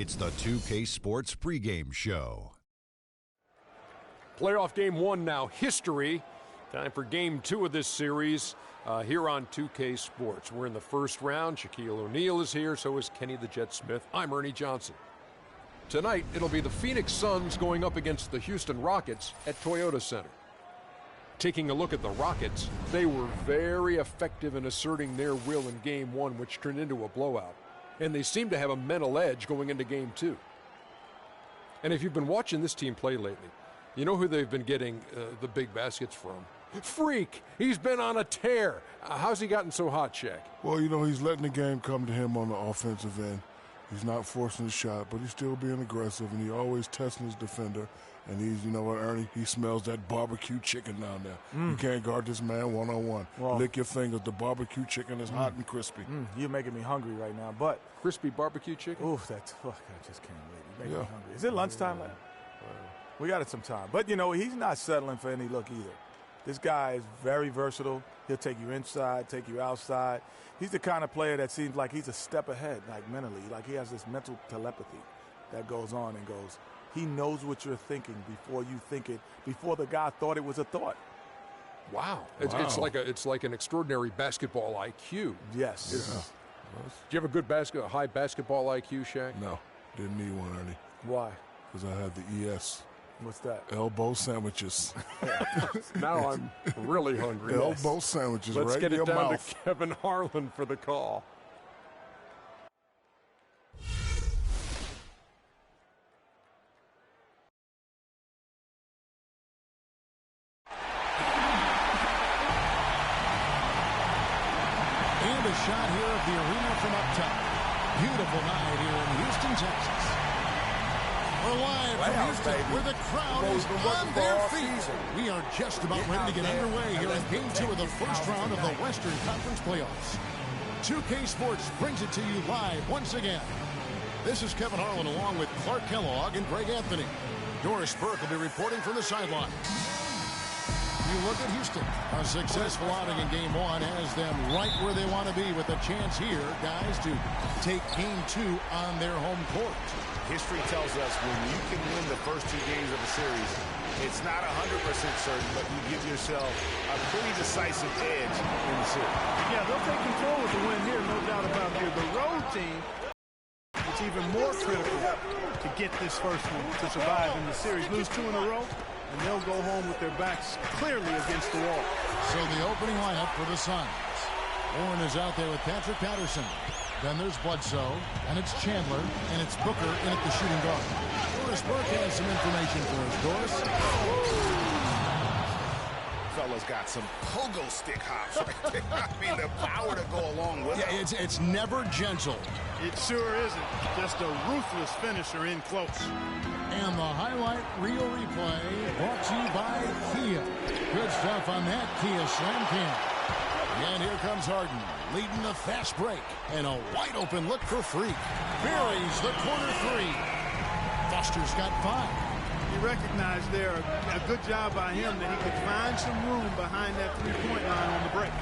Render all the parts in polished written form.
It's the 2K Sports pregame show. Playoff game one now, history. Time for game two of this series here on 2K Sports. We're in the first round. Shaquille O'Neal is here, so is Kenny the Jet Smith. I'm Ernie Johnson. Tonight, it'll be the Phoenix Suns going up against the Houston Rockets at Toyota Center. Taking a look at the Rockets, they were very effective in asserting their will in game one, which turned into a blowout. And they seem to have a mental edge going into game two. And if you've been watching this team play lately, you know who they've been getting the big baskets from? Freak! He's been on a tear. How's he gotten so hot, Shaq? Well, you know, he's letting the game come to him on the offensive end. He's not forcing his shot, but he's still being aggressive, and he's always testing his defender. And he's, you know what, Ernie, he smells that barbecue chicken down there. You can't guard this man one-on-one. Well, lick your fingers. The barbecue chicken is hot and crispy. You're making me hungry right now, but... Crispy barbecue chicken? Ooh, that's... I just can't wait. You make me hungry. Is it lunchtime? We got it some time. But, you know, he's not settling for any look either. This guy is very versatile. He'll take you inside, take you outside. He's the kind of player that seems like he's a step ahead, like mentally. Like he has this mental telepathy that goes on and goes. He knows what you're thinking before you think it, before the guy thought it was a thought. Wow. It's like an extraordinary basketball IQ. Yes. Yeah. Do you have a high basketball IQ, Shaq? No, didn't need one, Ernie. Why? Because I had the ES. What's that? Elbow sandwiches. Now I'm really hungry. Elbow sandwiches right in your mouth. Let's get it down to Kevin Harlan for the call. And a shot here at the arena from up top. Beautiful night here in Houston, Texas. We're live from Houston, where the crowd is on their feet. We are just about ready to get underway here in Game 2 of the first round of the Western Conference Playoffs. 2K Sports brings it to you live once again. This is Kevin Harlan along with Clark Kellogg and Greg Anthony. Doris Burke will be reporting from the sideline. You look at Houston. A successful outing in Game 1 has them right where they want to be with a chance here, guys, to take Game 2 on their home court. History tells us when you can win the first two games of a series, it's not 100% certain, but you give yourself a pretty decisive edge in the series. Yeah, they'll take control with the win here, no doubt about it. The road team, it's even more critical to get this first one to survive in the series. Lose two in a row, and they'll go home with their backs clearly against the wall. So the opening lineup for the Suns. Warren is out there with Patrick Patterson. Then there's Bledsoe, and it's Chandler, and it's Booker in at the shooting guard. Doris Burke has some information for us. Doris? Fellas got some pogo stick hops right there. I mean, the power to go along with it. Yeah, it's never gentle. It sure isn't. Just a ruthless finisher in close. And the highlight reel replay brought to you by Kia. Good stuff on that Kia Slam Cam. And here comes Harden, leading the fast break. And a wide-open look for Freak. Buries the corner three. Foster's got 5. He recognized there a good job by him that he could find some room behind that three-point line on the break.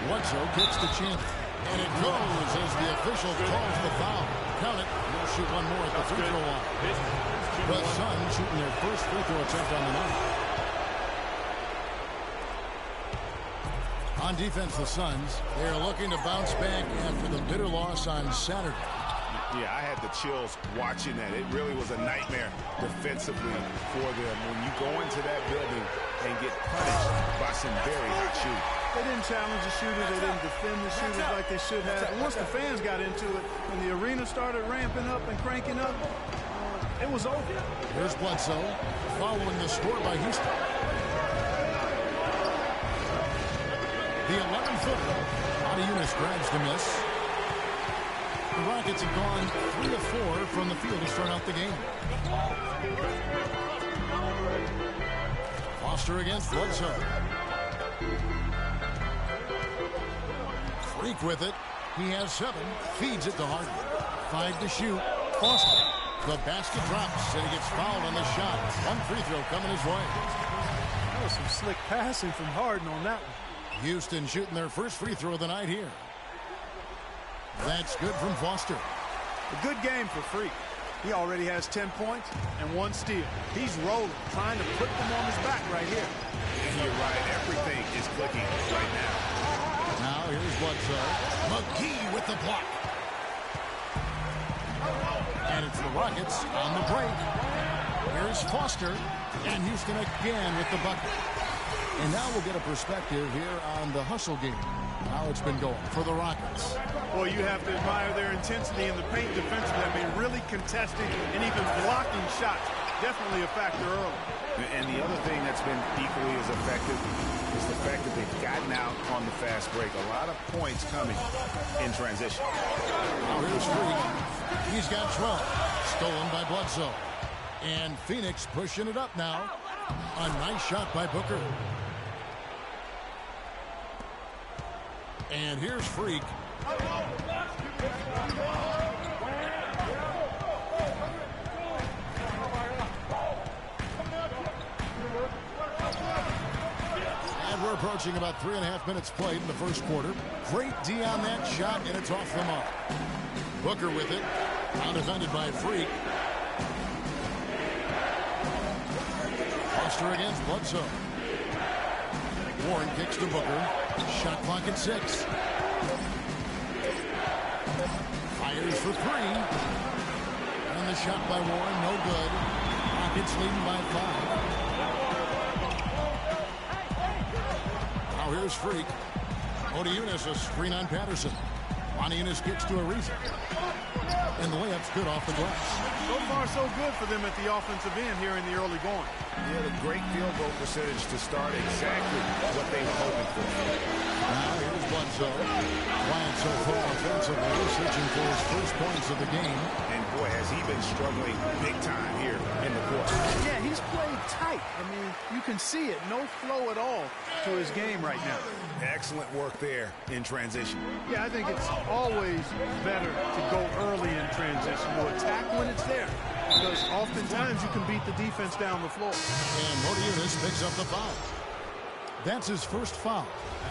Bledsoe gets the chance. And it goes as the official calls the foul. Count it. We'll shoot one more at the free throw line. The Suns shooting their first free throw attempt on the night. On defense, the Suns, they're looking to bounce back after the bitter loss on Saturday. Yeah, I had the chills watching that. It really was a nightmare defensively for them when you go into that building and get punished by some very hot shooting. They didn't challenge the shooter. They didn't defend the shooters like they should have. And once the fans got into it, when the arena started ramping up and cranking up, it was over. Here's Bledsoe following the score by Houston. The 11-footer, Eunice grabs the miss. The Rockets have gone 3 of 4 from the field to start out the game. Foster against Bledsoe. Freak with it. He has 7. Feeds it to Harden. 5 to shoot. Foster. The basket drops, and he gets fouled on the shot. 1 free throw coming his way. That was some slick passing from Harden on that one. Houston shooting their first free throw of the night here. That's good from Foster. A good game for Freak. He already has 10 points and 1 steal. He's rolling, trying to put them on his back right here. And you're right. Everything is clicking right now. Now here's Bledsoe. McGee with the block. And it's the Rockets on the break. Here's Foster. And Houston again with the bucket. And now we'll get a perspective here on the hustle game. How it's been going for the Rockets. Well, you have to admire their intensity in the paint defensively. I mean, really contesting and even blocking shots. Definitely a factor early. And the other thing that's been equally as effective is the fact that they've gotten out on the fast break. A lot of points coming in transition. Now here's Freak. He's got 12. Stolen by Bledsoe. And Phoenix pushing it up now. A nice shot by Booker. And here's Freak. And we're approaching about 3.5 minutes played in the first quarter. Great D on that shot, and it's off the mark. Booker with it. Now defended by Freak. Foster against Bledsoe. Warren kicks to Booker. Shot clock at 6. Fires for 3. And the shot by Warren, no good. Rockets leading by 5. Now here's Freak. Odiunas, a screen on Patterson. Odiunas kicks to Ariza. And the layup's good off the glass. So far, so good for them at the offensive end here in the early going. Yeah, the great field goal percentage to start exactly what they were hoping for. Now here's Bledsoe. Bryant so far offensively, searching for his first points of the game. And boy, has he been struggling big time here in the quarter. Yeah, he's played tight. I mean, you can see it. No flow at all to his game right now. Excellent work there in transition. Yeah, I think it's always better to go early in transition, to attack when it's there. Because oftentimes you can beat the defense down the floor. And Odiunas picks up the foul. That's his first foul.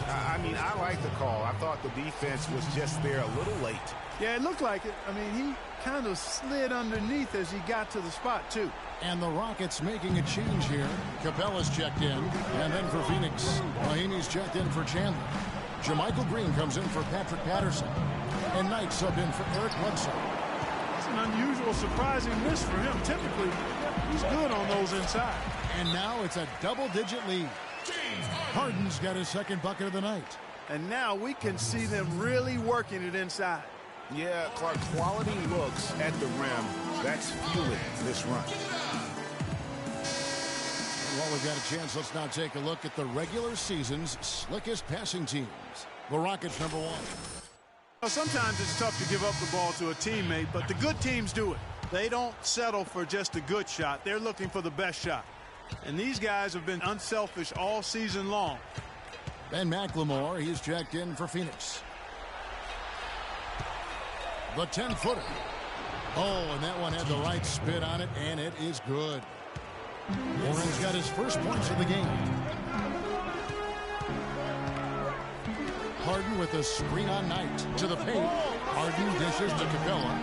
I mean, I like the call. I thought the defense was just there a little late. Yeah, it looked like it. I mean, he kind of slid underneath as he got to the spot, too. And the Rockets making a change here. Capella's checked in. And then for Phoenix, Mahinmi's checked in for Chandler. Jermichael Green comes in for Patrick Patterson. And Knight subbed in for Eric Bledsoe. It's an unusual, surprising miss for him. Typically, he's good on those inside. And now it's a double-digit lead. Harden's got his second bucket of the night. And now we can see them really working it inside. Yeah, Clark, quality looks at the rim. That's fueling this run. While we've got a chance, let's now take a look at the regular season's slickest passing teams. The Rockets, number 1. Well, sometimes it's tough to give up the ball to a teammate, but the good teams do it. They don't settle for just a good shot. They're looking for the best shot. And these guys have been unselfish all season long. Ben McLemore, he's checked in for Phoenix. The 10-footer. Oh, and that one had the right spin on it, and it is good. Warren's got his first points of the game. Harden with a screen on Knight to the paint. Harden dishes to Capella.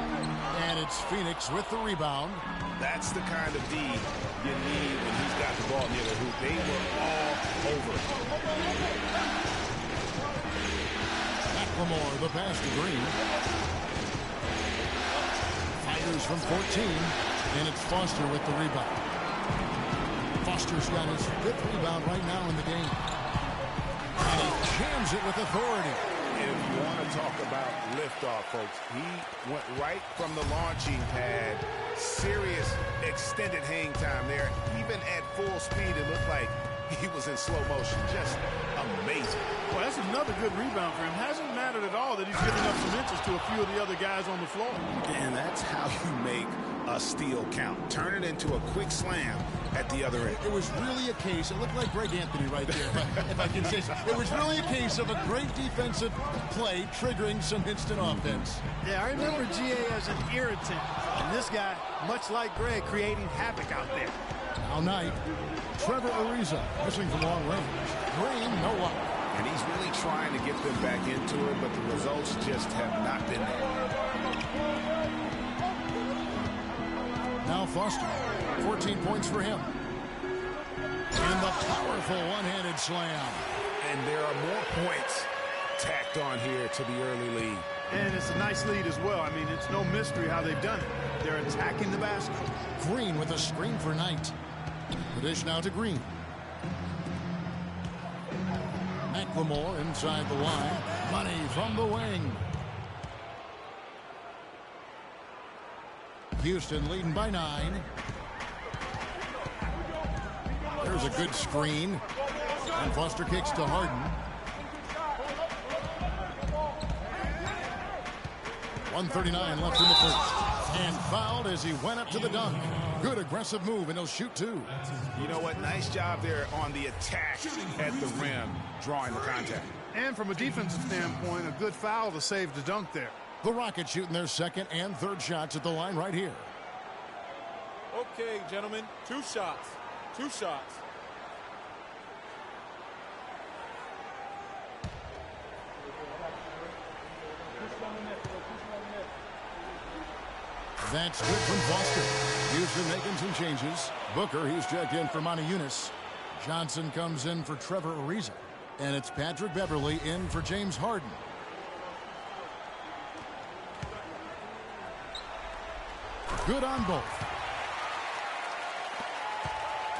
And it's Phoenix with the rebound. That's the kind of D you need when he's got the ball near the hoop. They were all over. McLemore, the pass to Green. Fires from 14. And it's Foster with the rebound. Foster's got his 5th rebound right now in the game. And he jams it with authority. If you want to talk about liftoff, folks, he went right from the launching pad. Serious extended hang time there. Even at full speed, it looked like he was in slow motion. Just amazing. Well, that's another good rebound for him. Hasn't mattered at all that he's giving up some inches to a few of the other guys on the floor. And that's how you make a steal count. Turn it into a quick slam at the other end. It was really a case, it looked like Greg Anthony right there, if I can say so. It was really a case of a great defensive play triggering some instant offense. Yeah, I remember GA as an irritant. And this guy, much like Greg, creating havoc out there. Now Knight. Trevor Ariza missing from long range. Green, no luck. And he's really trying to get them back into it, but the results just have not been there. Now Foster, 14 points for him. And the powerful one-handed slam. And there are more points tacked on here to the early lead. And it's a nice lead as well. I mean, it's no mystery how they've done it. They're attacking the basket. Green with a screen for Knight. The dish now to Green. McLemore inside the line. Money from the wing. Houston leading by 9. There's a good screen. And Foster kicks to Harden. 1:39 left in the first. And fouled as he went up to the dunk. Good aggressive move, and he'll shoot 2. You know what? Nice job there on the attack at the rim, drawing the contact. And from a defensive standpoint, a good foul to save the dunk there. The Rockets shooting their second and third shots at the line right here. Okay, gentlemen, 2 shots. 2 shots. That's good from Foster. Houston making some changes. Booker, he's checked in for Monty Eunice. Johnson comes in for Trevor Ariza. And it's Patrick Beverly in for James Harden. Good on both.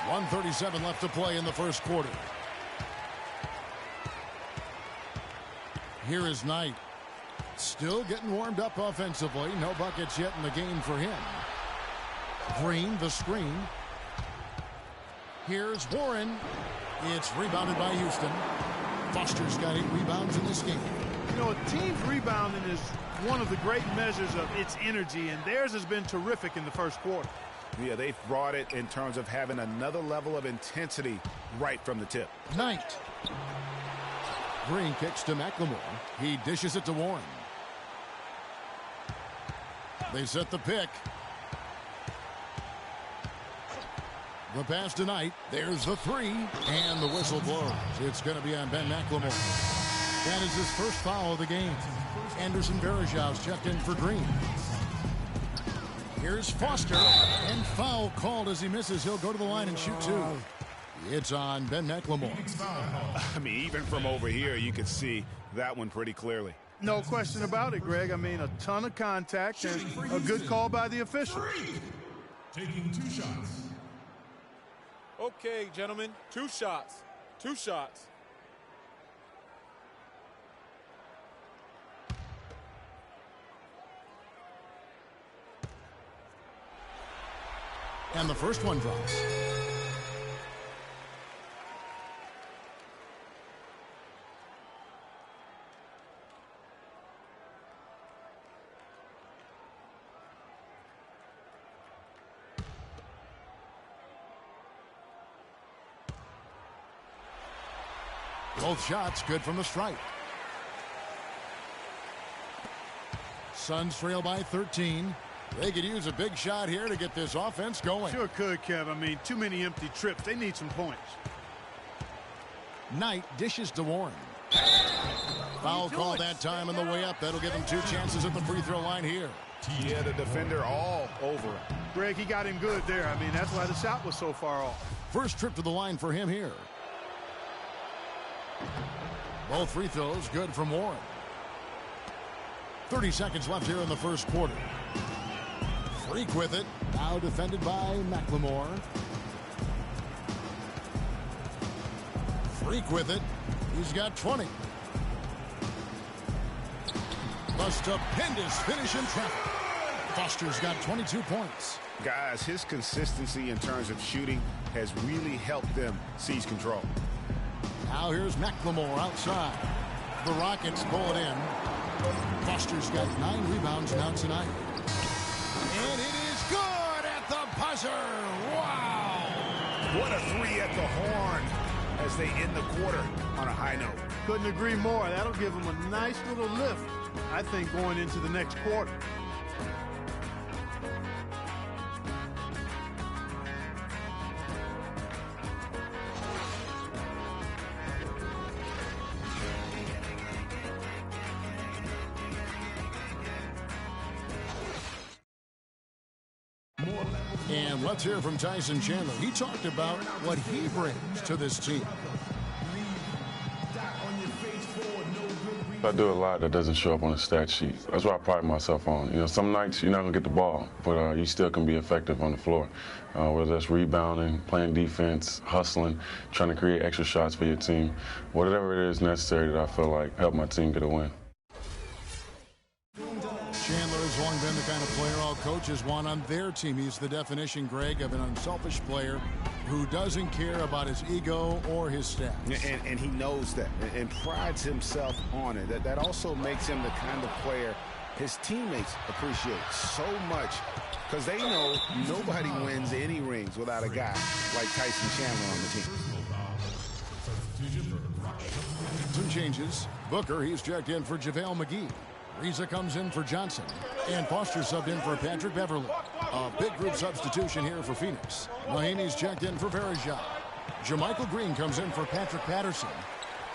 1:37 left to play in the first quarter. Here is Knight. Still getting warmed up offensively. No buckets yet in the game for him. Green, the screen. Here's Warren. It's rebounded by Houston. Foster's got 8 rebounds in this game. You know, a team's rebounding is one of the great measures of its energy, and theirs has been terrific in the first quarter. Yeah, they've brought it in terms of having another level of intensity right from the tip. Knight. Green kicks to McLemore. He dishes it to Warren. They set the pick. The pass to Knight. There's the 3. And the whistle blows. It's going to be on Ben McLemore. That is his first foul of the game. Anderson Varejão's checked in for Green. Here's Foster. And foul called as he misses. He'll go to the line and shoot 2. It's on Ben McLemore. I mean, even from over here, you could see that one pretty clearly. No question about it, Greg. I mean, a ton of contact and a good call by the official. Taking 2 shots. Okay, gentlemen, 2 shots. 2 shots. And the first one drops. Both shots good from the stripe. Suns trail by 13. They could use a big shot here to get this offense going. Sure could, Kev. I mean, too many empty trips. They need some points. Knight dishes to Warren. Foul call that time on the way up. That'll give him 2 chances at the free throw line here. Yeah, the defender all over him. Greg, he got him good there. I mean, that's why the shot was so far off. First trip to the line for him here. Both free throws good from Warren. 30 seconds left here in the first quarter. Freak with it. Now defended by McLemore. Freak with it. He's got 20. The stupendous finish in traffic. Foster's got 22 points. Guys, his consistency in terms of shooting has really helped them seize control. Now here's McLemore outside. The Rockets pull it in. Foster's got 9 rebounds now tonight. And it is good at the buzzer. Wow. What a 3 at the horn as they end the quarter on a high note. Couldn't agree more. That'll give them a nice little lift, I think, going into the next quarter. And let's hear from Tyson Chandler. He talked about what he brings to this team. I do a lot that doesn't show up on the stat sheet. That's what I pride myself on. You know, some nights you're not going to get the ball, but you still can be effective on the floor. Whether that's rebounding, playing defense, hustling, trying to create extra shots for your team. Whatever it is necessary that I feel like help my team get a win. Chandler has long been the kind of player all coaches want on their team. He's the definition, Greg, of an unselfish player who doesn't care about his ego or his stats. And he knows that and prides himself on it. That also makes him the kind of player his teammates appreciate so much because they know nobody wins any rings without a guy like Tyson Chandler on the team. Some changes. Booker, he's checked in for JaVale McGee. Reza comes in for Johnson. And Foster subbed in for Patrick Beverly. A big group substitution here for Phoenix. Mahinmi's checked in for Varejao. JaMychal Green comes in for Patrick Patterson.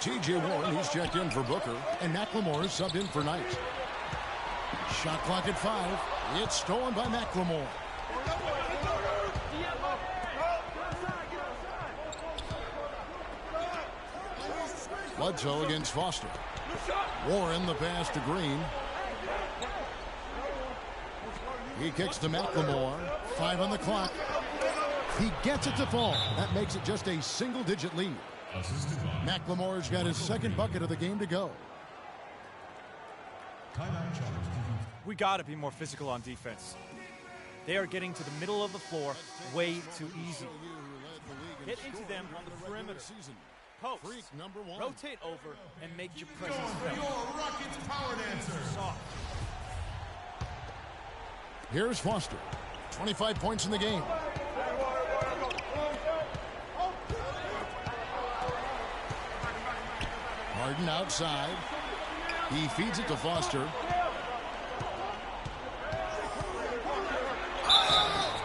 T.J. Warren, he's checked in for Booker. And McLemore is subbed in for Knight. Shot clock at 5. It's stolen by McLemore. Bledsoe against Foster. Warren the pass to Green. He kicks to McLemore. 5 on the clock. He gets it to fall. That makes it just a single-digit lead. McLemore's got his second bucket of the game to go. We got to be more physical on defense. They are getting to the middle of the floor way too easy. Get into them on the perimeter. Post. Rotate over and make your presence felt. Rockets power dancers. Here's Foster. 25 points in the game. Harden outside. He feeds it to Foster.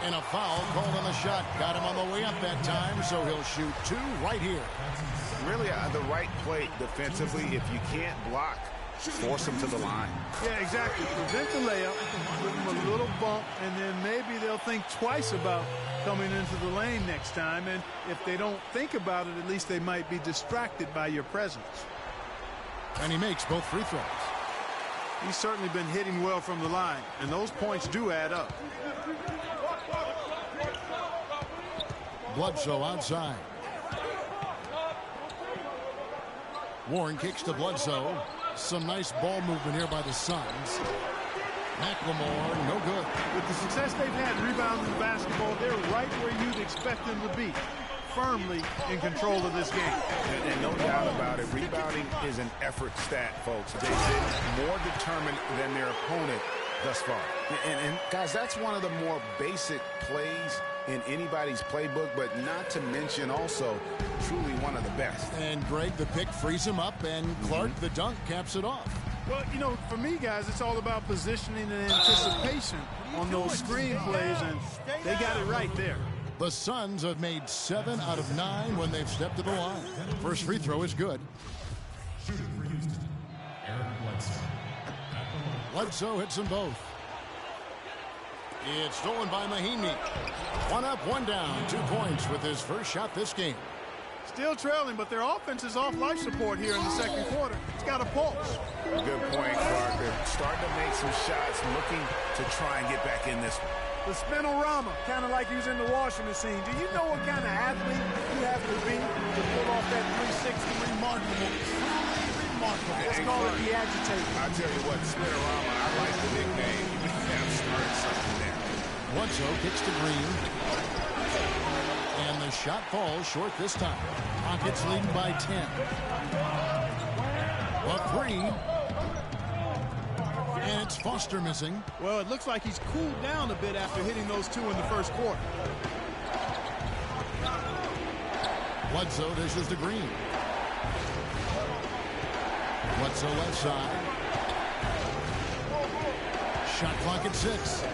And a foul called on the shot. Got him on the way up that time, so he'll shoot 2 right here. Really the right play defensively. If you can't block, force him to the line. Yeah, exactly. Prevent the layup, give them a little bump, and then maybe they'll think twice about coming into the lane next time. And if they don't think about it, at least they might be distracted by your presence. And he makes both free throws. He's certainly been hitting well from the line, and those points do add up. Bledsoe outside. Warren kicks to Bledsoe. Some nice ball movement here by the Suns. McLemore, no good. With the success they've had rebounding the basketball, they're right where you'd expect them to be. Firmly in control of this game. And no doubt about it, rebounding is an effort stat, folks. They've been more determined than their opponent thus far. And guys, that's one of the more basic plays in anybody's playbook, but not to mention also truly one of the best. And Greg, the pick frees him up, and Clark, the dunk, caps it off. Well, you know, for me, guys, it's all about positioning and anticipation on those screen plays, and they got it right there. The Suns have made 7 out of 9 when they've stepped to the line. First free throw is good. Shooting for Houston, Eric Bledsoe. Bledsoe hits them both. It's stolen by Mahinmi. 1 up, 1 down. 2 points with his first shot this game. Still trailing, but their offense is off life support here in the second quarter. It's got a pulse. Good point, Clark. They're starting to make some shots, looking to try and get back in this one. The spinorama, kind of like using the washing machine. Do you know what kind of athlete you have to be to pull off that 360? Remarkable. Let's call it the agitator. I'll tell you what, spinorama, I like the nickname. You have started something there. Bledsoe kicks to Green. And the shot falls short this time. Rockets leading by 10. But 3. And it's Foster missing. Well, it looks like he's cooled down a bit after hitting those 2 in the first quarter. Bledsoe dishes to Green. Bledsoe left side. Shot clock at 6.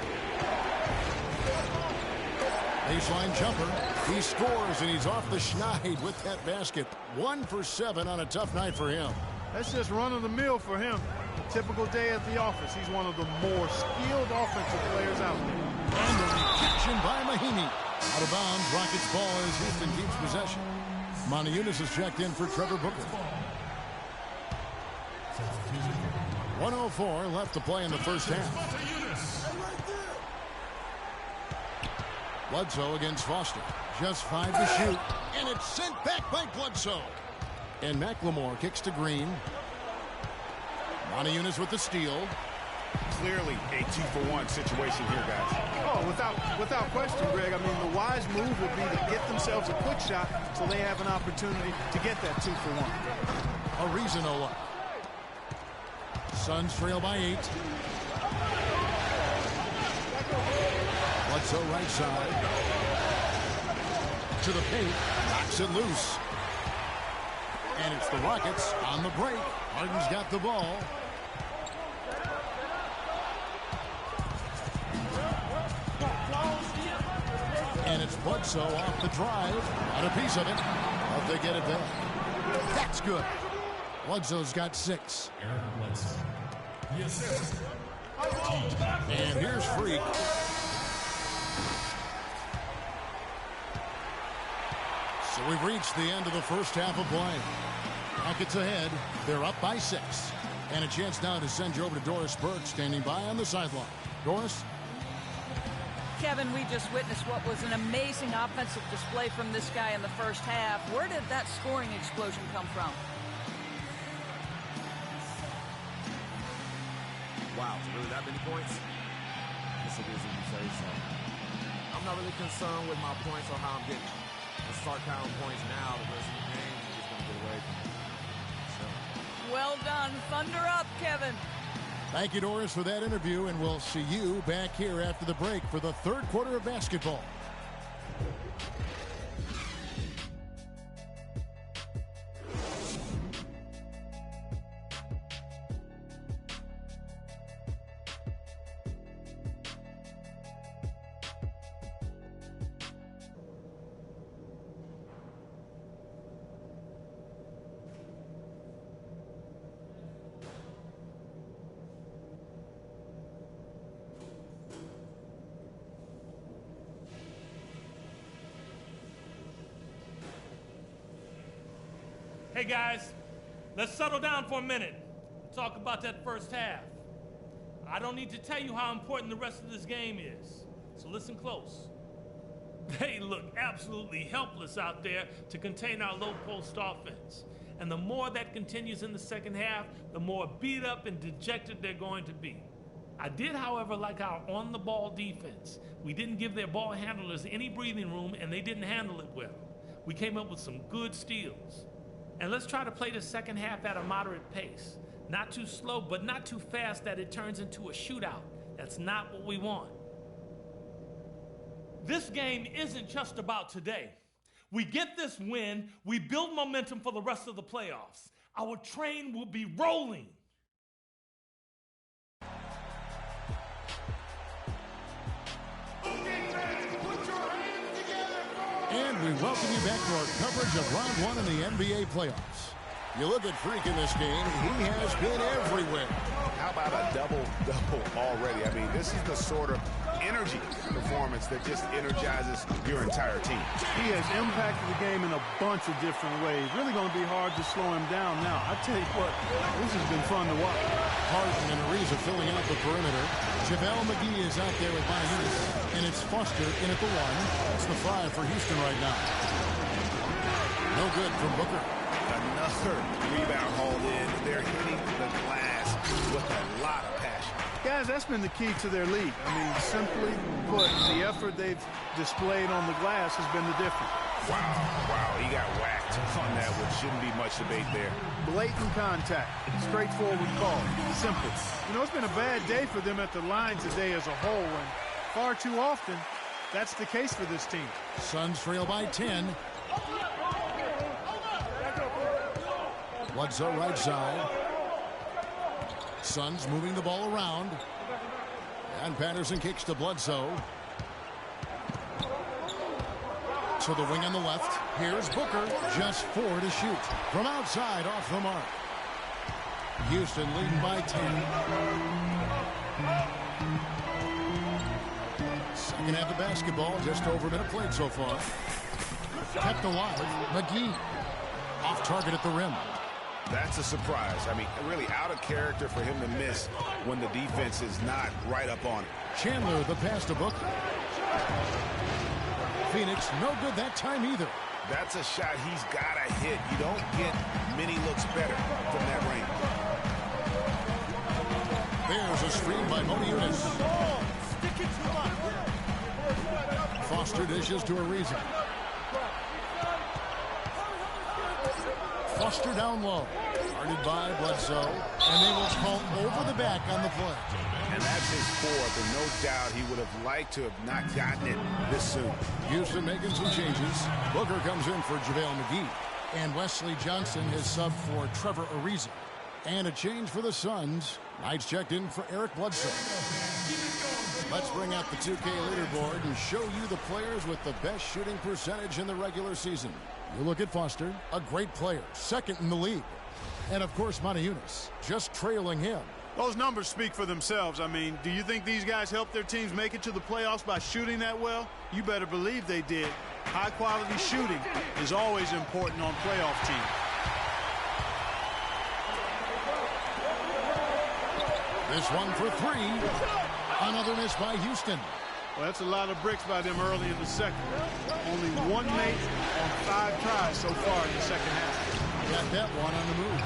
Baseline jumper. He scores, and he's off the schneid with that basket. 1 for 7 on a tough night for him. That's just run-of-the-mill for him. A typical day at the office. He's one of the more skilled offensive players out there. And the rejection by Mahinmi. Out of bounds, Rockets ball as Houston keeps possession. Montejunas is checked in for Trevor Booker. 1:04 left to play in the first half. Bledsoe against Foster. Just 5 to shoot. And it's sent back by Bledsoe. And McLemore kicks to Green. Montejunas with the steal. Clearly a 2-for-1 situation here, guys. Oh, without question, Greg. I mean, the wise move would be to get themselves a quick shot so they have an opportunity to get that 2-for-1. Arizona. Suns trail by 8. Bledsoe right side. To the paint. Knocks it loose. And it's the Rockets on the break. Harden's got the ball. And it's Bledsoe off the drive. Got a piece of it. Hope they get it back. That's good. Bledsoe's got 6. And here's Freak. So we've reached the end of the first half of play. Rockets ahead. They're up by 6. And a chance now to send you over to Doris Burke, standing by on the sideline. Doris? Kevin, we just witnessed what was an amazing offensive display from this guy in the first half. Where did that scoring explosion come from? Wow, really that many points? Yes, it is when you say so. I'm not really concerned with my points or how I'm getting. Let's start counting points now. The rest of the game is just going to get away from me. So. Well done. Thunder up, Kevin. Thank you, Doris, for that interview, and we'll see you back here after the break for the third quarter of basketball. Hey guys, let's settle down for a minute and talk about that first half. I don't need to tell you how important the rest of this game is, so listen close. They look absolutely helpless out there to contain our low post offense. And the more that continues in the second half, the more beat up and dejected they're going to be. I did, however, like our on-the-ball defense. We didn't give their ball handlers any breathing room, and they didn't handle it well. We came up with some good steals. And let's try to play the second half at a moderate pace. Not too slow, but not too fast that it turns into a shootout. That's not what we want. This game isn't just about today. We get this win, we build momentum for the rest of the playoffs. Our train will be rolling. And we welcome you back to our coverage of round 1 in the NBA playoffs. You look at Freak in this game, he has been everywhere. How about a double-double already? I mean, this is the sort of energy performance that just energizes your entire team. He has impacted the game in a bunch of different ways. Really going to be hard to slow him down now. I tell you what, this has been fun to watch. Harden and Ariza filling out the perimeter. JaVale McGee is out there with Montejunas, and it's Foster in at the 1. That's the 5 for Houston right now. No good from Booker. Another rebound hauled in. They're hitting the glass with a lot of passion. Guys, that's been the key to their lead. I mean, simply put, the effort they've displayed on the glass has been the difference. Wow, he got whacked on that, which shouldn't be much debate there. Blatant contact, straightforward call, simple. You know, it's been a bad day for them at the line today as a whole, and far too often, that's the case for this team. Suns trail by 10. Bledsoe right side. Suns moving the ball around. And Patterson kicks to Bledsoe. To the wing on the left. Here's Booker. Just 4 to shoot. From outside, off the mark. Houston leading by 10. Second half of basketball, just over a minute played so far. Kept alive, McGee. Off target at the rim. That's a surprise. I mean, really out of character for him to miss when the defense is not right up on it. Chandler, the pass to Booker. Phoenix, no good that time either. That's a shot he's got to hit. You don't get many looks better from that range. There's a screen by Moni Eunice. Foster dishes to Ariza. Foster down low. Guarded by Bledsoe. And they will call over the back on the play. And that's his fourth, and no doubt he would have liked to have not gotten it this soon. Houston making some changes. Booker comes in for JaVale McGee. And Wesley Johnson is subbed for Trevor Ariza. And a change for the Suns. Knights checked in for Eric Bledsoe. Let's bring out the 2K leaderboard and show you the players with the best shooting percentage in the regular season. You look at Foster, a great player, second in the league. And of course, Moni Eunice, just trailing him. Those numbers speak for themselves. I mean, do you think these guys help their teams make it to the playoffs by shooting that well? You better believe they did. High-quality shooting is always important on playoff teams. This one for three. Another miss by Houston. Well, that's a lot of bricks by them early in the second. Only one make on 5 tries so far in the second half. Got that one on the move.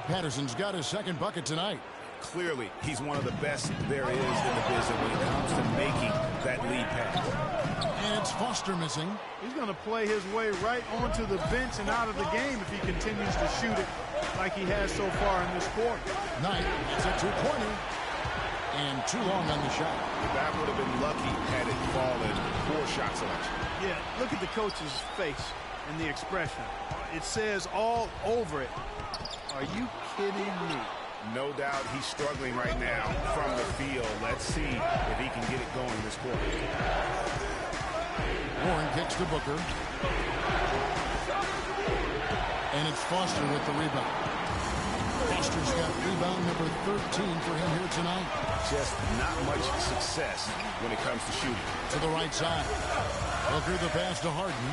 Patterson's got his second bucket tonight. Clearly, he's one of the best there is in the business when it comes to making that lead pass. And it's Foster missing. He's going to play his way right onto the bench and out of the game if he continues to shoot it like he has so far in this quarter. Knight, it's a two-pointer. And too long on the shot. That would have been lucky had it fallen. Poor shot selection. Yeah, look at the coach's face and the expression. It says all over it. Are you kidding me? No doubt he's struggling right now from the field. Let's see if he can get it going this quarter. Warren kicks to Booker. And it's Foster with the rebound. Foster's got rebound number 13 for him here tonight. Just not much success when it comes to shooting. To the right side. Booker the pass to Harden.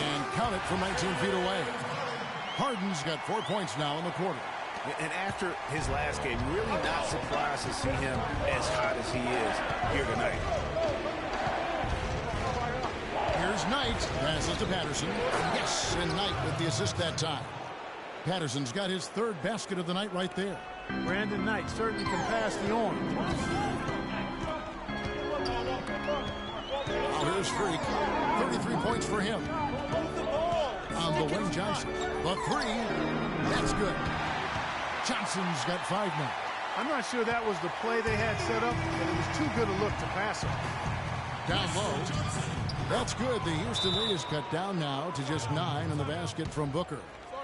And count it from 19 feet away. Harden's got 4 points now in the quarter. And after his last game, really not surprised to see him as hot as he is here tonight. Here's Knight. Passes to Patterson. Yes, and Knight with the assist that time. Patterson's got his third basket of the night right there. Brandon Knight certainly can pass the orange. Oh, here's Freak. 33 points for him. On the wing, Johnson. The three. That's good. Johnson's got 5 now. I'm not sure that was the play they had set up, but it was too good a look to pass it. Down low. That's good. The Houston lead is cut down now to just 9 on the basket from Booker.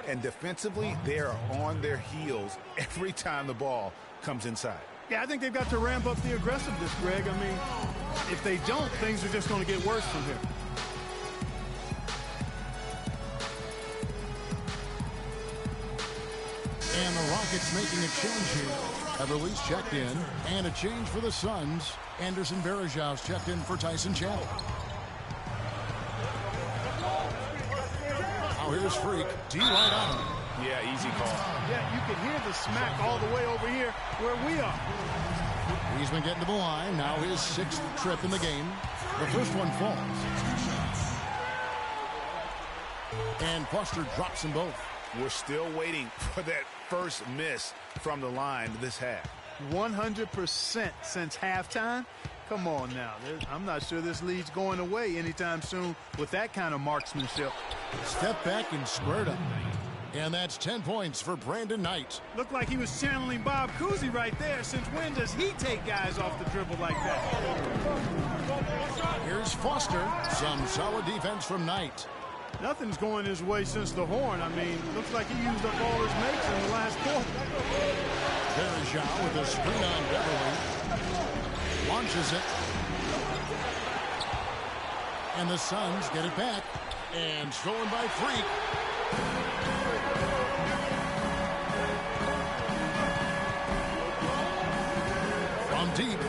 And defensively, they are on their heels every time the ball comes inside. Yeah, I think they've got to ramp up the aggressiveness, Greg. I mean, if they don't, things are just going to get worse from here. And the Rockets making a change here. Everly's checked in. And a change for the Suns. Anderson Varejau's checked in for Tyson Chandler. Now here's Freak. D right on him. Yeah, easy call. Yeah, you can hear the smack all the way over here where we are. He's been getting to the line. Now his 6th trip in the game. The first one falls. And Foster drops them both. We're still waiting for that first miss from the line this half. 100% since halftime? Come on now. I'm not sure this lead's going away anytime soon with that kind of marksmanship. Step back and squared up. And that's 10 points for Brandon Knight. Looked like he was channeling Bob Cousy right there. Since when does he take guys off the dribble like that? Here's Foster. Some solid defense from Knight. Nothing's going his way since the horn. I mean, looks like he used up all his mates in the last quarter. Varejau with a screen on Beverly. Launches it. And the Suns get it back. And stolen by Freak. deep.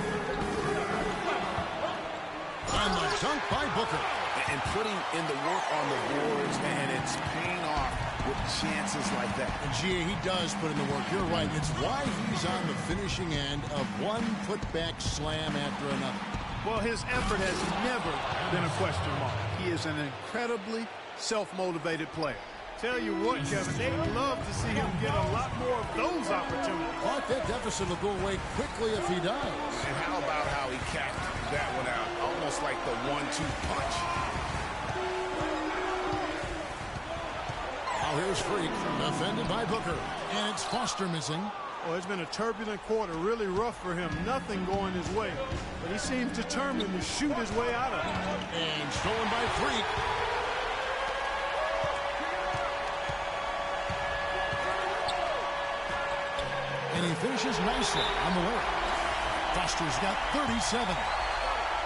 And the dunk by Booker. And putting in the work on the boards, and it's paying off with chances like that. And G.A., he does put in the work. You're right. It's why he's on the finishing end of one putback slam after another. Well, his effort has never been a question mark. He is an incredibly self-motivated player. Tell you what, Kevin, they'd love to see him get a lot more of those opportunities. But that deficit will go away quickly if he does. And how about how he capped that one out? Almost like the 1-2 punch. Now here's Freak, defended by Booker. And it's Foster missing. Well, it's been a turbulent quarter, really rough for him. Nothing going his way. But he seems determined to shoot his way out of it. And stolen by Freak. And he finishes nicely on the way. Foster's got 37.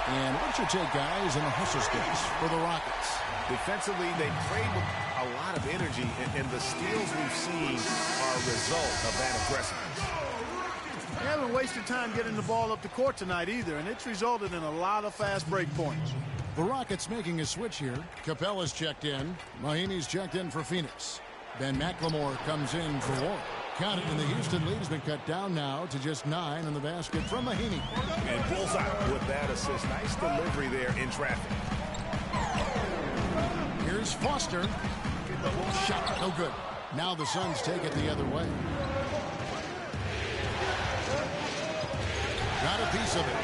And what's your take, guys, in the hustle sticks for the Rockets? Defensively, they played with a lot of energy, and the steals we've seen are a result of that aggressiveness. They haven't wasted time getting the ball up the court tonight either, and it's resulted in a lot of fast break points. The Rockets making a switch here. Capella's checked in. Mahinmi's checked in for Phoenix. Ben McLemore comes in for Warren. Count it, and the Houston lead has been cut down now to just 9 on the basket from Mahinmi. And bullseye with that assist. Nice delivery there in traffic. Here's Foster. Shot, no good. Now the Suns take it the other way. Got a piece of it.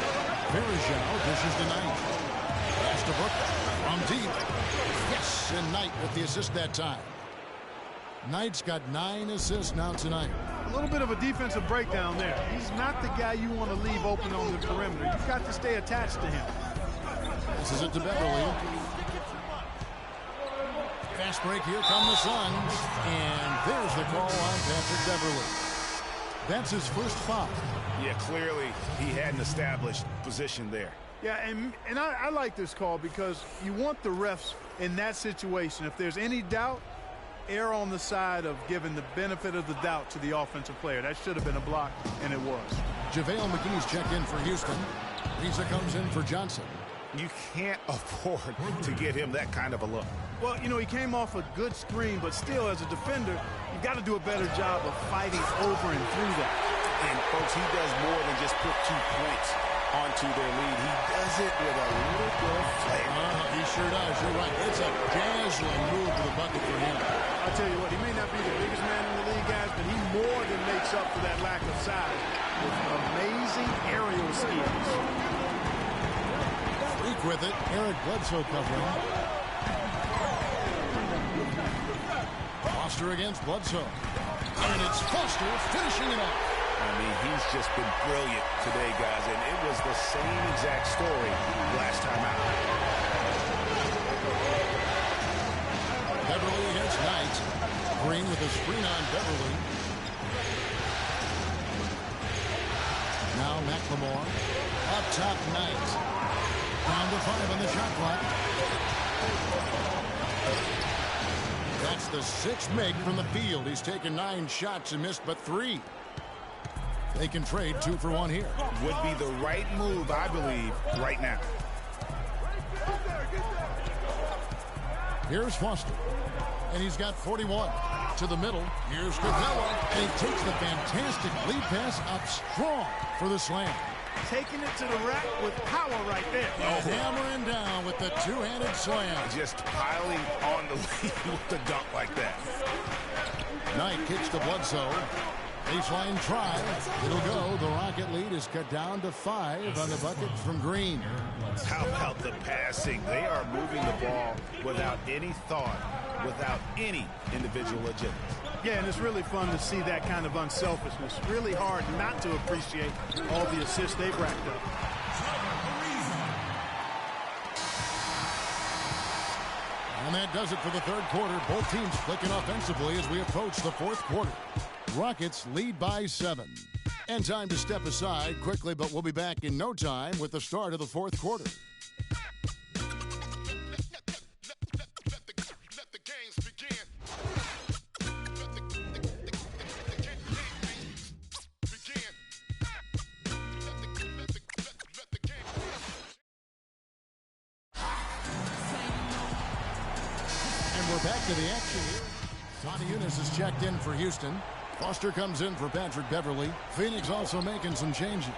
Verajao dishes to Knight. Pass to Booker. From deep. Yes, and Knight with the assist that time. Knight's got 9 assists now tonight. A little bit of a defensive breakdown there. He's not the guy you want to leave open on the perimeter. You've got to stay attached to him. This is it to Beverly. Fast break, here come the Suns. And there's the call on Patrick Beverly. That's his first foul. Yeah, clearly he had an established position there. Yeah, and I like this call because you want the refs in that situation. If there's any doubt, err on the side of giving the benefit of the doubt to the offensive player. That should have been a block, and it was. JaVale McGee's checked in for Houston. Lisa comes in for Johnson. You can't afford to get him that kind of a look. Well, you know, he came off a good screen, but still, as a defender, you've got to do a better job of fighting over and through that. And, folks, he does more than just put 2 points onto their lead. He does it with a little bit of flair. He sure does. You're right. It's a dazzling move to the bucket for him. I'll tell you what, he may not be the biggest man in the league, guys, but he more than makes up for that lack of size with amazing aerial skills. Freak with it. Eric Bledsoe covering. Foster against Bledsoe. And it's Foster finishing it off. I mean, he's just been brilliant today, guys, and it was the same exact story last time out. Beverly against Knight. Green with a screen on Beverly. Now McLemore. Up top, Knight. Down to 5 on the shot clock. That's the 6th make from the field. He's taken 9 shots and missed but 3. They can trade 2 for 1 here. Would be the right move, I believe, right now. Here's Foster. And he's got 41. To the middle. Here's Capella. And he takes the fantastic lead pass up strong for the slam. Taking it to the rack with power right there. And hammering down with the 2-handed slam. Just piling on the lead with the dunk like that. Knight kicks to Bledsoe. Baseline try. It'll go. The Rocket lead is cut down to 5 on the bucket from Green. How about the passing? They are moving the ball without any thought, without any individual agenda. Yeah, and it's really fun to see that kind of unselfishness. Really hard not to appreciate all the assists they've racked up. And that does it for the 3rd quarter. Both teams clicking offensively as we approach the 4th quarter. Rockets lead by 7. And time to step aside quickly, but we'll be back in no time with the start of the 4th quarter. back to the action here. Sonny Eunice is checked in for Houston. Foster comes in for Patrick Beverly. Phoenix also making some changes.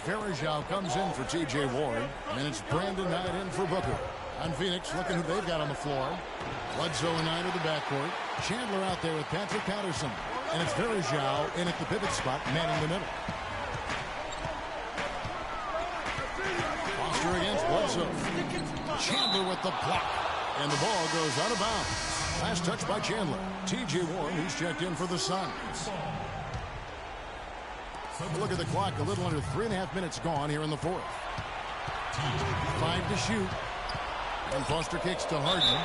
Verajao comes in for T.J. Ward. And it's Brandon Knight in for Booker. On Phoenix, looking who they've got on the floor. Bledsoe and Knight of the backcourt. Chandler out there with Patrick Patterson. And it's Verajao in at the pivot spot, manning the middle. Foster against Bledsoe. Chandler with the block. And the ball goes out of bounds. Last touch by Chandler. T.J. Ward, who's checked in for the Suns. Look at the clock. A little under 3.5 minutes gone here in the fourth. 5 to shoot. And Foster kicks to Harden.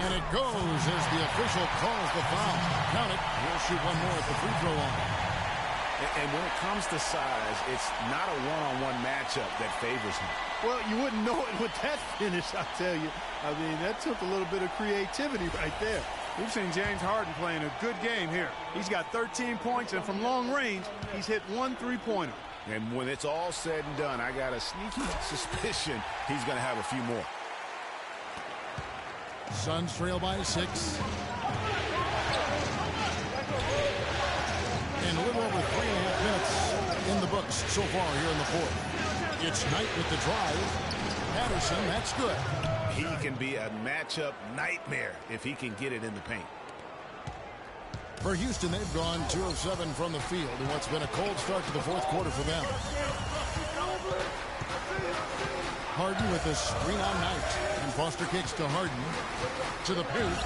And it goes as the official calls the foul. Count it. He'll shoot one more at the free throw line. And when it comes to size, it's not a one-on-one matchup that favors him. Well, you wouldn't know it with that finish, I tell you. I mean, that took a little bit of creativity right there. We've seen James Harden playing a good game here. He's got 13 points, and from long range, he's hit 1 3-pointer. And when it's all said and done, I got a sneaky suspicion he's going to have a few more. Suns trail by 6. And a little over 3.5 minutes in the books so far here in the fourth. It's Knight with the drive. Patterson, that's good. He can be a matchup nightmare if he can get it in the paint. For Houston, they've gone 2 of 7 from the field in what's been a cold start to the fourth quarter for them. Harden with a screen on Knight. And Foster kicks to Harden. To the paint.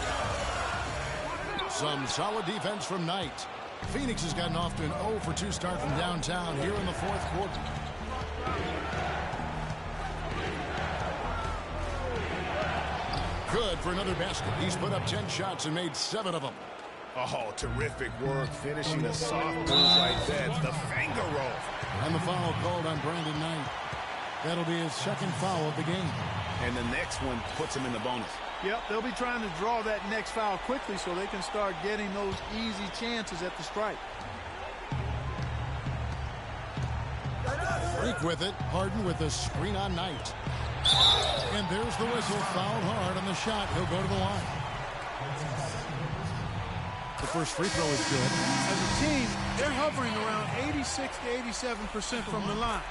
Some solid defense from Knight. Phoenix has gotten off to an 0 for 2 start from downtown here in the fourth quarter. Good for another basket. He's put up 10 shots and made 7 of them. Oh, terrific work finishing a soft move like that. The finger roll. And the foul called on Brandon Knight. That'll be his second foul of the game. And the next one puts him in the bonus. Yep, they'll be trying to draw that next foul quickly so they can start getting those easy chances at the strike. Freak with it. Harden with a screen on Knight. And there's the whistle. Fouled hard on the shot. He'll go to the line. The first free throw is good. As a team, they're hovering around 86 to 87% from the line.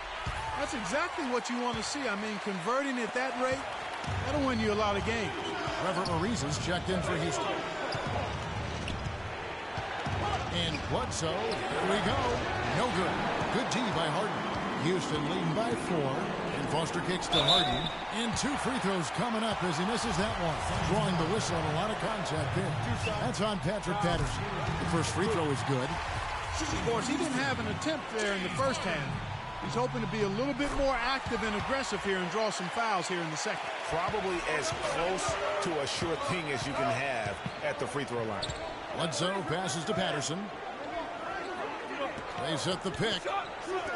That's exactly what you want to see. I mean, converting at that rate, that'll win you a lot of games. Trevor Ariza's checked in for Houston. And Bledsoe, here we go. No good. Good D by Harden. Houston leading by 4. And Foster kicks to Harden. And 2 free throws coming up as he misses that one. Drawing the whistle and a lot of contact there. That's on Patrick Patterson. The first free throw is good. Of course, he didn't have an attempt there in the first half. He's hoping to be a little bit more active and aggressive here and draw some fouls here in the second. Probably as close to a sure thing as you can have at the free throw line. Bledsoe passes to Patterson. They set the pick.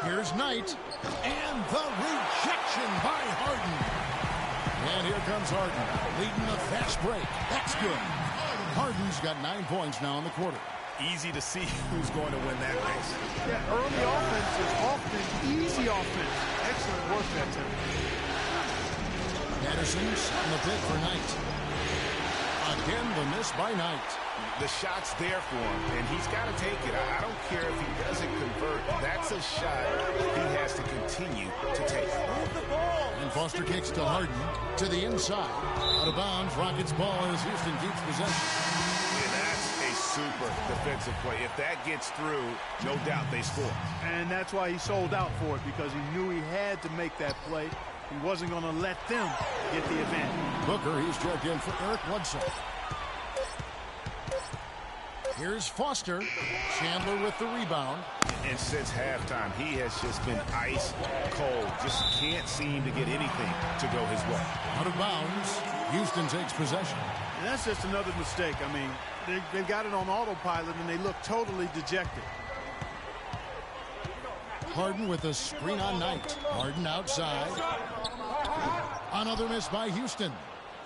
Here's Knight. And the rejection by Harden. And here comes Harden, leading the fast break. That's good. Harden's got 9 points now in the quarter. Easy to see who's going to win that race. Yeah, early offense is often easy offense. Excellent work that time. Patterson's on the pick for Knight. Again, the miss by Knight. The shot's there for him, and he's got to take it. I don't care if he doesn't convert. That's a shot he has to continue to take. And Foster kicks to Harden to the inside. Out of bounds, Rockets ball as Houston keeps possession. And that's a super defensive play. If that gets through, no doubt they score. And that's why he sold out for it, because he knew he had to make that play. He wasn't going to let them get the advantage. Booker, he's checked in for Eric Bledsoe. Here's Foster. Chandler with the rebound. And since halftime, he has just been ice cold. Just can't seem to get anything to go his way. Out of bounds. Houston takes possession. And that's just another mistake. I mean, they've got it on autopilot, and they look totally dejected. Harden with a screen on Knight. Harden outside. Another miss by Houston.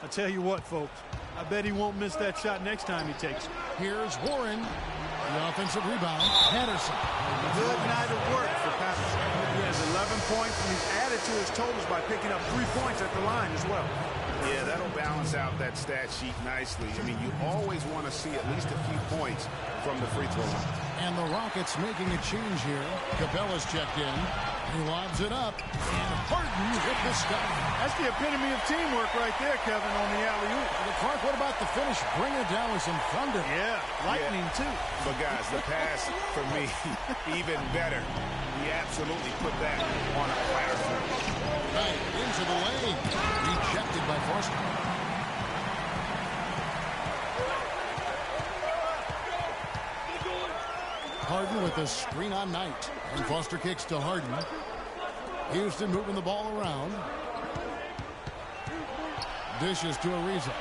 I tell you what, folks, I bet he won't miss that shot next time he takes it. Here's Warren. The offensive rebound. Patterson. Good night of work for Patterson. He has 11 points, and he's added to his totals by picking up 3 points at the line as well. Yeah, that'll balance out that stat sheet nicely. I mean, you always want to see at least a few points from the free throw line. And the Rockets making a change here. Capella's checked in. He lobs it up. And Harden with the stop. That's the epitome of teamwork right there, Kevin, on the alley-oop. Clark, what about the finish? Bring it down with some thunder. Yeah, lightning too. But guys, the pass for me, even better. He absolutely put that on a platter for him. Right into the lane. Rejected by Foster. Harden with a screen on Knight. And Foster kicks to Harden. Houston moving the ball around. Dishes to Ariza.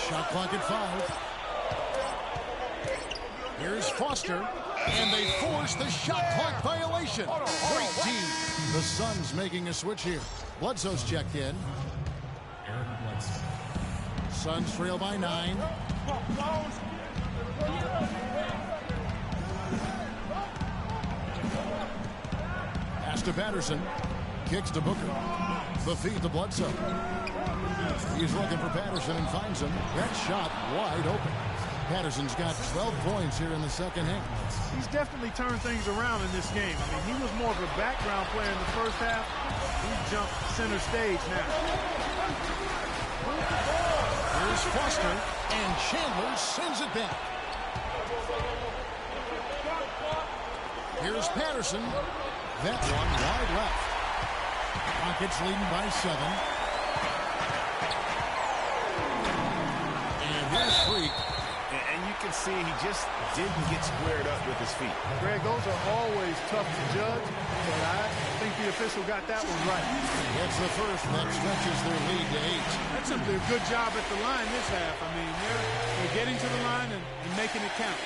Shot clock at 5. Here's Foster. And they force the shot clock violation. Great D. The Suns making a switch here. Bledsoe's checked in. Suns trail by 9. Pass to Patterson. Kicks to Booker. The feed to Bledsoe. He's looking for Patterson and finds him. That shot wide open. Patterson's got 12 points here in the second half. He's definitely turned things around in this game. I mean, he was more of a background player in the first half. He jumped center stage now. Here's Foster, and Chandler sends it back. Here's Patterson. That one wide left. Rockets leading by 7. And here's Freak. And you can see he just didn't get squared up with his feet. Greg, those are always tough to judge, but I think the official got that one right. That's the first, and that stretches their lead to 8. That's simply a good job at the line this half. I mean, they're getting to the line and making it count.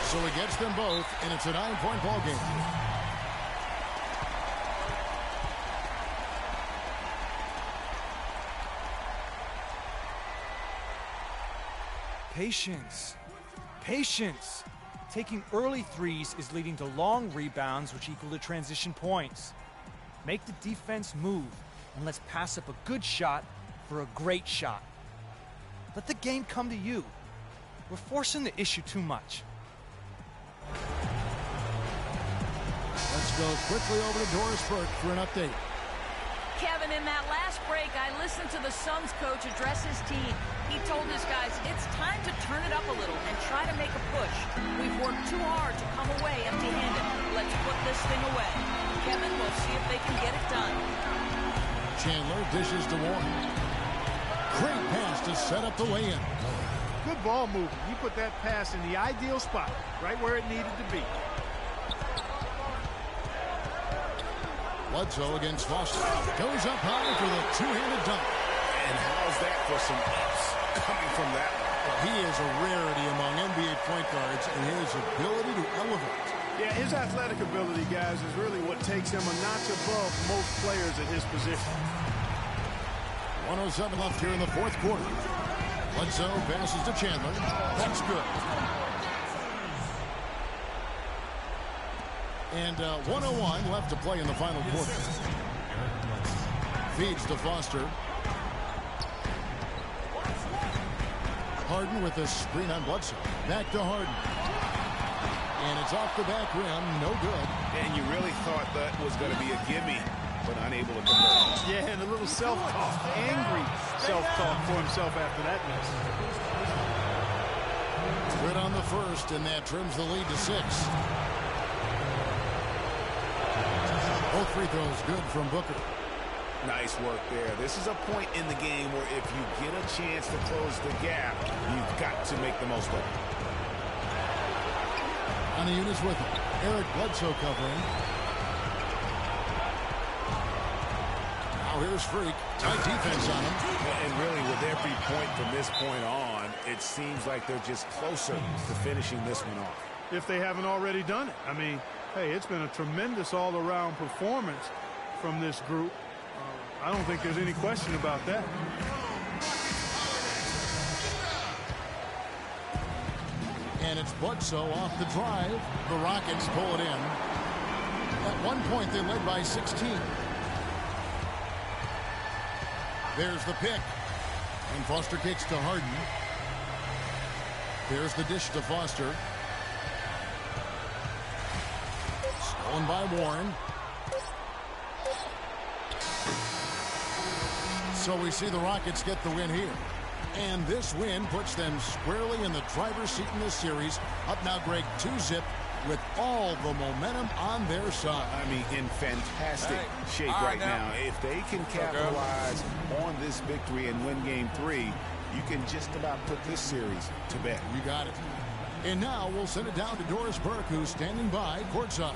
So he gets them both, and it's a 9-point ball game. Patience. Patience. Taking early threes is leading to long rebounds, which equal to transition points. Make the defense move, and let's pass up a good shot for a great shot. Let the game come to you. We're forcing the issue too much. Let's go quickly over to Doris Burke for an update. Kevin, in that last break, I listened to the Suns coach address his team. He told his guys, it's time to turn it up a little and try to make a push. We've worked too hard to come away empty-handed. Let's put this thing away. Kevin, we'll see if they can get it done. Chandler dishes to Warren. Great pass to set up the lay-in. Good ball movement. He put that pass in the ideal spot, right where it needed to be. Bledsoe against Foster. Goes up high for the two-handed dunk. And how's that for some ups coming from that one? Well, he is a rarity among NBA point guards in his ability to elevate. Yeah, his athletic ability, guys, is really what takes him a notch above most players at his position. 1:07 left here in the fourth quarter. Bledsoe passes to Chandler. That's good. And 1:01 left to play in the final quarter. Feeds to Foster. Harden with a screen on Bledsoe. Back to Harden. And it's off the back rim. No good. And you really thought that was going to be a gimme, but unable to convert. Yeah, and a little self-talk. Angry self-talk for himself after that miss. Good on the first, and that trims the lead to 6. Both free throws good from Booker. Nice work there. This is a point in the game where if you get a chance to close the gap, you've got to make the most of it. On the units with him. Eric Bledsoe covering. Now here's Freak. Tight defense on him. And really, with every point from this point on, it seems like they're just closer to finishing this one off. If they haven't already done it. I mean, hey, it's been a tremendous all-around performance from this group. I don't think there's any question about that. And it's Bledsoe off the drive. The Rockets pull it in. At one point, they led by 16. There's the pick. And Foster kicks to Harden. There's the dish to Foster. Stolen by Warren. So we see the Rockets get the win here. And this win puts them squarely in the driver's seat in this series. Up now, Greg, 2-zip with all the momentum on their side. I mean, in fantastic shape right now. If they can capitalize on this victory and win Game 3, you can just about put this series to bed. You got it. And now we'll send it down to Doris Burke, who's standing by courtside.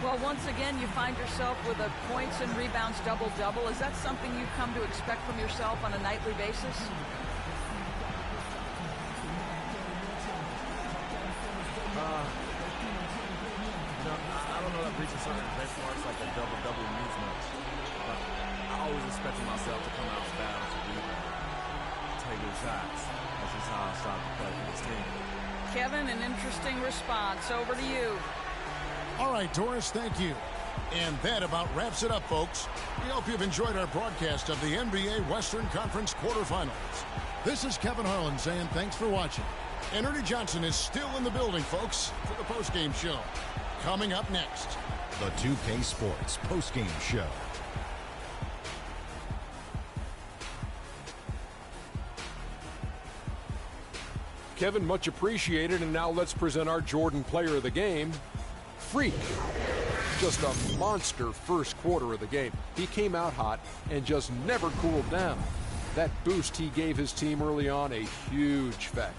Well, once again, you find yourself with a points and rebounds double-double. Is that something you've come to expect from yourself on a nightly basis? I don't know that reaching certain benchmarks like a double-double means much. But I always expected myself to come out fast to rebound, take good shots. That's just how I start to play for this team. Kevin, an interesting response. Over to you. All right, Doris, thank you. And that about wraps it up, folks. We hope you've enjoyed our broadcast of the NBA Western Conference quarterfinals. This is Kevin Harlan saying thanks for watching. And Ernie Johnson is still in the building, folks, for the postgame show. Coming up next, the 2K Sports postgame show. Kevin, much appreciated. And now let's present our Jordan player of the game, Freak. Just a monster first quarter of the game. He came out hot and just never cooled down. That boost he gave his team early on, a huge factor.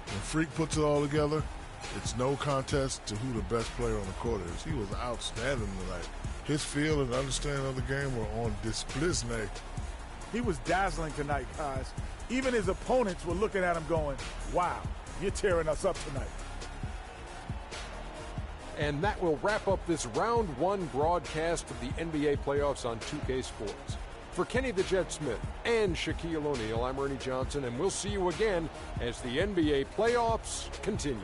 When Freak puts it all together, it's no contest to who the best player on the court is. He was outstanding tonight. His feel and understanding of the game were on display. He was dazzling tonight, guys. Even his opponents were looking at him going, wow, you're tearing us up tonight. And that will wrap up this round one broadcast of the NBA playoffs on 2K Sports. For Kenny the Jet Smith and Shaquille O'Neal, I'm Ernie Johnson, and we'll see you again as the NBA playoffs continue.